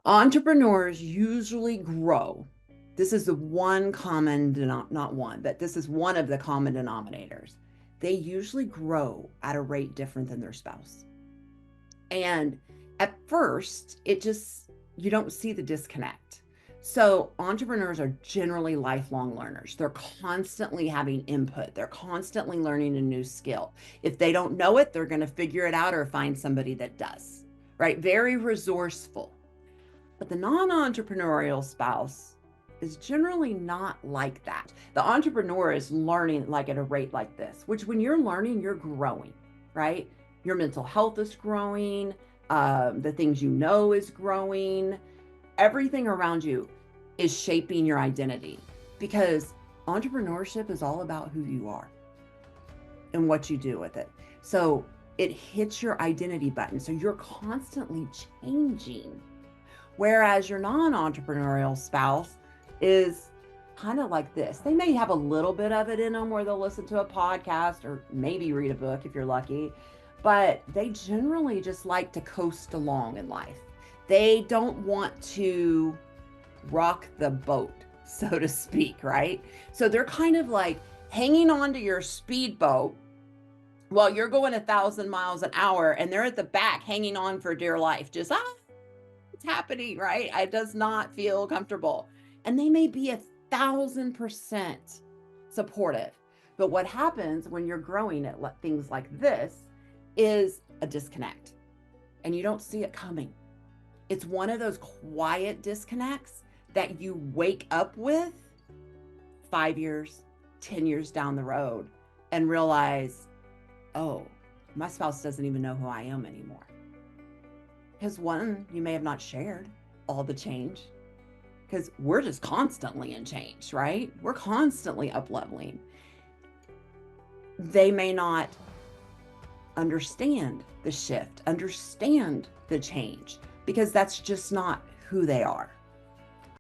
Entrepreneurs usually grow. This is the one common, not one, but this is one of the common denominators. They usually grow at a rate different than their spouse. And at first, you don't see the disconnect. So, entrepreneurs are generally lifelong learners. They're constantly having input, they're constantly learning a new skill. If they don't know it, they're going to figure it out or find somebody that does, right? Very resourceful. But the non entrepreneurial spouse is generally not like that. The entrepreneur is learning like at a rate like this, which when you're learning, you're growing, right? Your mental health is growing, the things you know is growing, everything around you is shaping your identity because entrepreneurship is all about who you are and what you do with it. So it hits your identity button. So you're constantly changing. Whereas your non entrepreneurial spouse is kind of like this. They may have a little bit of it in them where they'll listen to a podcast or maybe read a book if you're lucky, but they generally just like to coast along in life. They don't want to rock the boat, so to speak, right? So they're kind of like hanging on to your speedboat while you're going 1,000 miles an hour and they're at the back hanging on for dear life, just it's happening, right? It does not feel comfortable. And they may be 1,000% supportive. But what happens when you're growing at things like this is a disconnect and you don't see it coming. It's one of those quiet disconnects that you wake up with 5 years, 10 years down the road and realize, oh, my spouse doesn't even know who I am anymore. Because one, you may have not shared all the change because we're just constantly in change, right? We're constantly up leveling. They may not understand the shift, understand the change, because that's just not who they are.